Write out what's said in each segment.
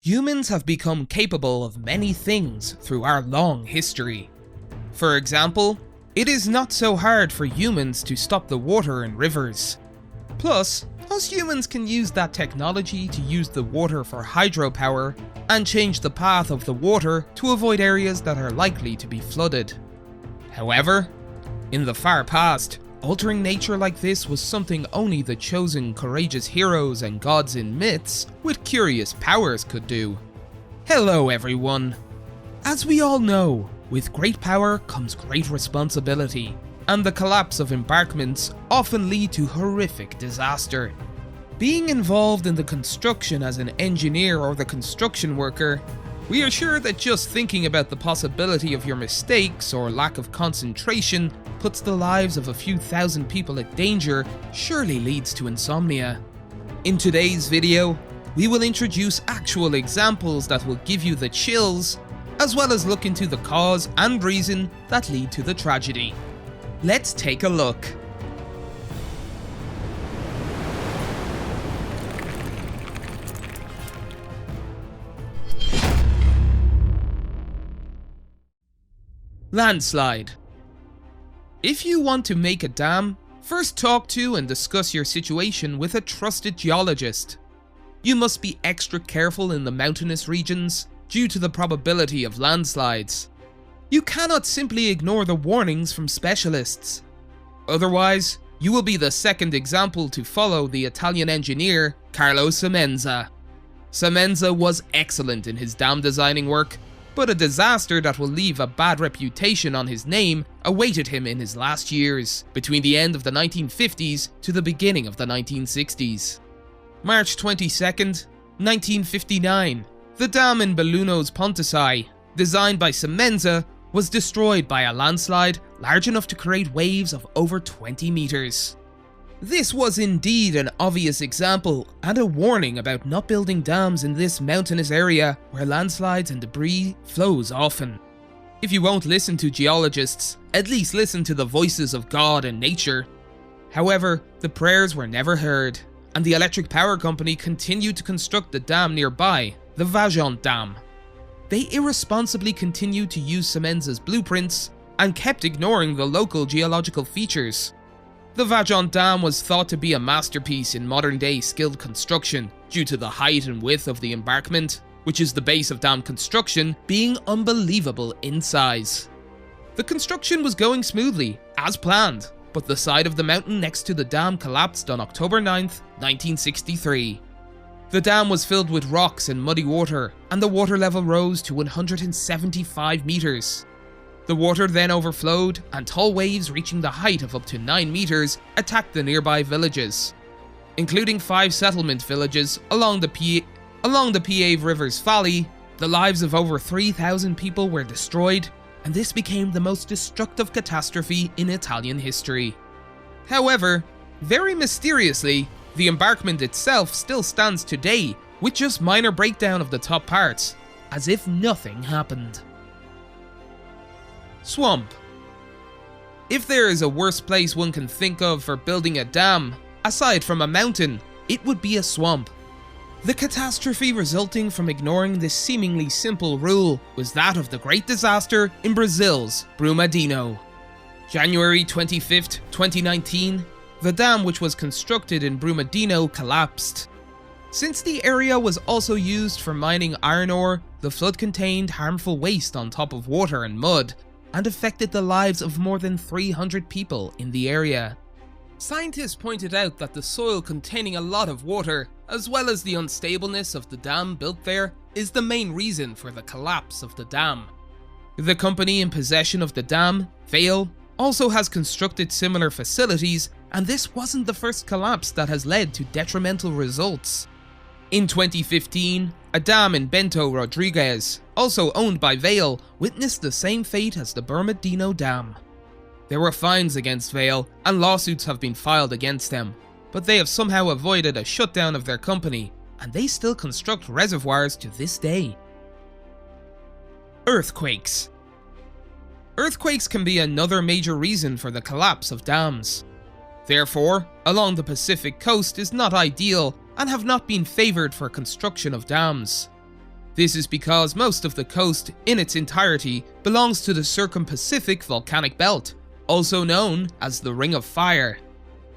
Humans have become capable of many things through our long history. For example, it is not so hard for humans to stop the water in rivers. Plus, us humans can use that technology to use the water for hydropower and change the path of the water to avoid areas that are likely to be flooded. However, in the far past, altering nature like this was something only the chosen courageous heroes and gods in myths with curious powers could do. Hello everyone! As we all know, with great power comes great responsibility, and the collapse of embarkments often lead to horrific disaster. Being involved in the construction as an engineer or the construction worker, we are sure that just thinking about the possibility of your mistakes or lack of concentration puts the lives of a few thousand people at danger surely leads to insomnia. In today's video, we will introduce actual examples that will give you the chills, as well as look into the cause and reason that lead to the tragedy. Let's take a look. Landslide. If you want to make a dam, first talk to and discuss your situation with a trusted geologist. You must be extra careful in the mountainous regions due to the probability of landslides. You cannot simply ignore the warnings from specialists. Otherwise, you will be the second example to follow the Italian engineer Carlo Semenza. Semenza was excellent in his dam designing work, but a disaster that will leave a bad reputation on his name awaited him in his last years, between the end of the 1950s to the beginning of the 1960s. March 22nd, 1959, the dam in Belluno's Pontisai, designed by Semenza, was destroyed by a landslide large enough to create waves of over 20 meters. This was indeed an obvious example and a warning about not building dams in this mountainous area where landslides and debris flows often. If you won't listen to geologists, at least listen to the voices of God and nature. However, the prayers were never heard, and the electric power company continued to construct the dam nearby, the Vajont Dam. They irresponsibly continued to use Semenza's blueprints and kept ignoring the local geological features. The Vajont Dam was thought to be a masterpiece in modern-day skilled construction due to the height and width of the embarkment, which is the base of dam construction, being unbelievable in size. The construction was going smoothly, as planned, but the side of the mountain next to the dam collapsed on October 9th, 1963. The dam was filled with rocks and muddy water, and the water level rose to 175 meters. The water then overflowed, and tall waves reaching the height of up to 9 meters attacked the nearby villages, including 5 settlement villages along the Piave River's valley. The lives of over 3,000 people were destroyed, and this became the most destructive catastrophe in Italian history. However, very mysteriously, the embarkment itself still stands today, with just minor breakdown of the top parts, as if nothing happened. Swamp. If there is a worse place one can think of for building a dam, aside from a mountain, it would be a swamp. The catastrophe resulting from ignoring this seemingly simple rule was that of the great disaster in Brazil's Brumadinho. January 25th, 2019, the dam which was constructed in Brumadinho collapsed. Since the area was also used for mining iron ore, the flood contained harmful waste on top of water and mud, and affected the lives of more than 300 people in the area. Scientists pointed out that the soil containing a lot of water, as well as the unstableness of the dam built there, is the main reason for the collapse of the dam. The company in possession of the dam, Vale, also has constructed similar facilities, and this wasn't the first collapse that has led to detrimental results. In 2015, a dam in Bento Rodrigues, also owned by Vale, witnessed the same fate as the Brumadinho Dam. There were fines against Vale, and lawsuits have been filed against them, but they have somehow avoided a shutdown of their company, and they still construct reservoirs to this day. Earthquakes. Earthquakes can be another major reason for the collapse of dams. Therefore, along the Pacific coast is not ideal and have not been favoured for construction of dams. This is because most of the coast in its entirety belongs to the Circum-Pacific Volcanic Belt, also known as the Ring of Fire.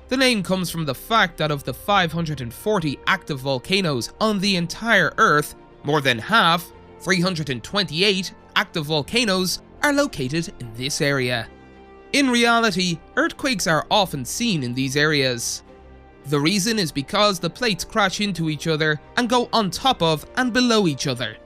The name comes from the fact that of the 540 active volcanoes on the entire Earth, more than half, 328 active volcanoes, are located in this area. In reality, earthquakes are often seen in these areas. The reason is because the plates crash into each other and go on top of and below each other.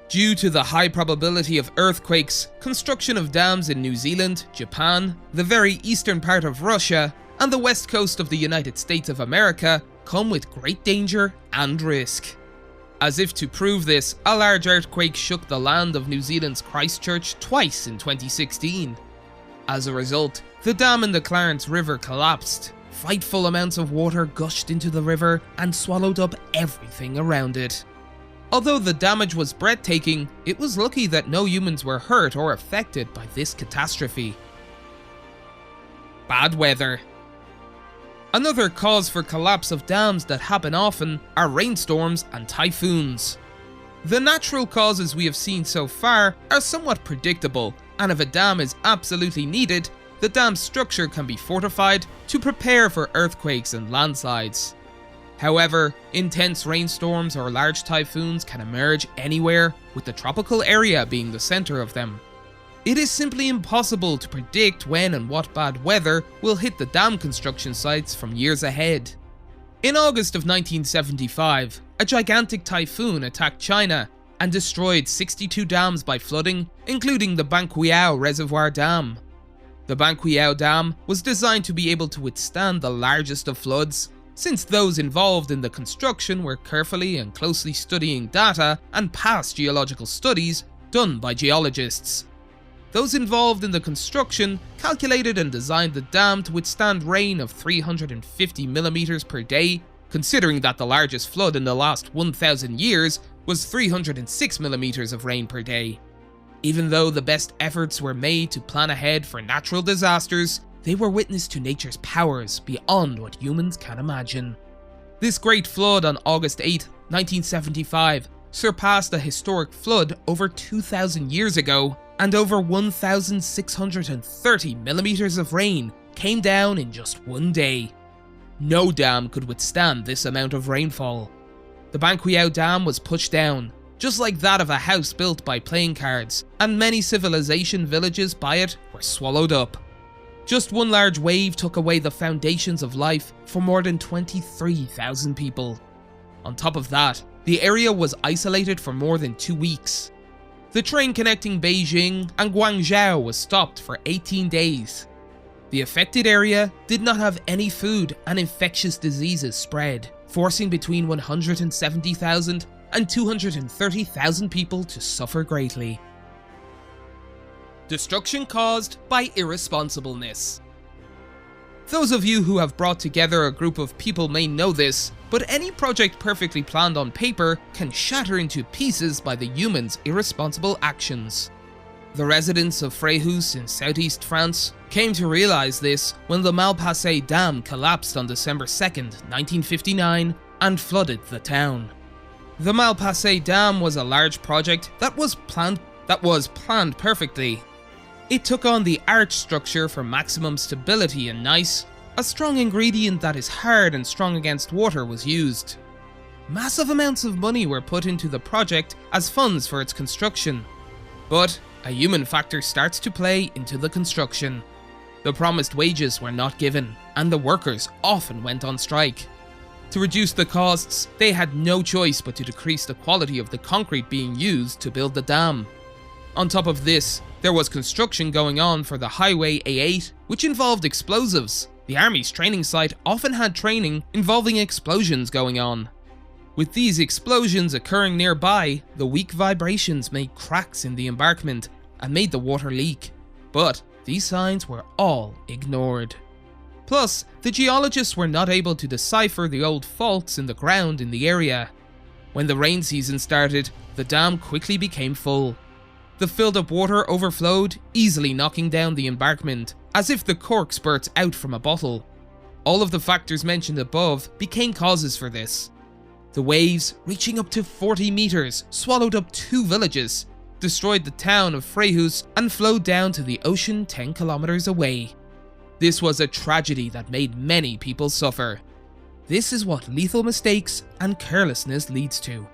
Due to the high probability of earthquakes, construction of dams in New Zealand, Japan, the very eastern part of Russia, and the west coast of the United States of America come with great danger and risk. As if to prove this, a large earthquake shook the land of New Zealand's Christchurch twice in 2016. As a result, the dam in the Clarence River collapsed. Frightful amounts of water gushed into the river and swallowed up everything around it. Although the damage was breathtaking, it was lucky that no humans were hurt or affected by this catastrophe. Bad weather. Another cause for collapse of dams that happen often are rainstorms and typhoons. The natural causes we have seen so far are somewhat predictable, and if a dam is absolutely needed, the dam's structure can be fortified to prepare for earthquakes and landslides. However, intense rainstorms or large typhoons can emerge anywhere, with the tropical area being the center of them. It is simply impossible to predict when and what bad weather will hit the dam construction sites from years ahead. In August of 1975, a gigantic typhoon attacked China and destroyed 62 dams by flooding, including the Banqiao Reservoir Dam. The Banqiao Dam was designed to be able to withstand the largest of floods, since those involved in the construction were carefully and closely studying data and past geological studies done by geologists. Those involved in the construction calculated and designed the dam to withstand rain of 350 millimeters per day, considering that the largest flood in the last 1,000 years was 306 millimeters of rain per day. Even though the best efforts were made to plan ahead for natural disasters, they were witness to nature's powers beyond what humans can imagine. This great flood on August 8, 1975, surpassed a historic flood over 2,000 years ago, and over 1,630 millimeters of rain came down in just one day. No dam could withstand this amount of rainfall. The Banqiao Dam was pushed down, just like that of a house built by playing cards, and many civilization villages by it were swallowed up. Just one large wave took away the foundations of life for more than 23,000 people. On top of that, the area was isolated for more than 2 weeks. The train connecting Beijing and Guangzhou was stopped for 18 days. The affected area did not have any food and infectious diseases spread, forcing between 170,000 and 230,000 people to suffer greatly. Destruction caused by irresponsibleness. Those of you who have brought together a group of people may know this, but any project perfectly planned on paper can shatter into pieces by the humans' irresponsible actions. The residents of Fréjus in southeast France came to realize this when the Malpasset Dam collapsed on December 2nd, 1959, and flooded the town. The Malpasset Dam was a large project that was planned perfectly. It took on the arch structure for maximum stability and gneiss. A strong ingredient that is hard and strong against water was used. Massive amounts of money were put into the project as funds for its construction. But a human factor starts to play into the construction. The promised wages were not given, and the workers often went on strike. To reduce the costs, they had no choice but to decrease the quality of the concrete being used to build the dam. On top of this, there was construction going on for the Highway A8, which involved explosives. The Army's training site often had training involving explosions going on. With these explosions occurring nearby, the weak vibrations made cracks in the embankment and made the water leak. But these signs were all ignored. Plus, the geologists were not able to decipher the old faults in the ground in the area. When the rain season started, the dam quickly became full. The filled up water overflowed, easily knocking down the embankment, as if the cork spurts out from a bottle. All of the factors mentioned above became causes for this. The waves, reaching up to 40 meters, swallowed up 2 villages, destroyed the town of Freyhus, and flowed down to the ocean 10 kilometers away. This was a tragedy that made many people suffer. This is what lethal mistakes and carelessness leads to.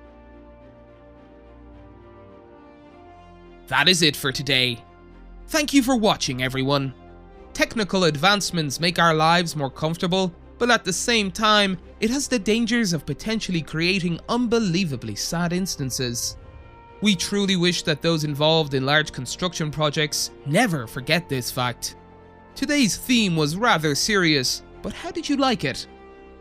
That is it for today. Thank you for watching, everyone. Technical advancements make our lives more comfortable, but at the same time, it has the dangers of potentially creating unbelievably sad instances. We truly wish that those involved in large construction projects never forget this fact. Today's theme was rather serious, but how did you like it?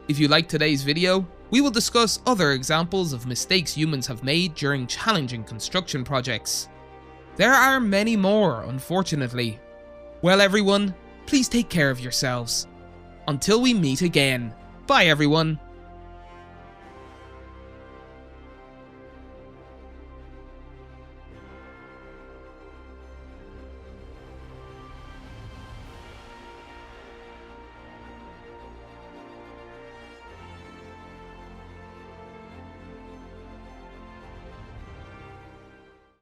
If you liked today's video, we will discuss other examples of mistakes humans have made during challenging construction projects. There are many more, unfortunately. Well, everyone, please take care of yourselves. Until we meet again. Bye, everyone.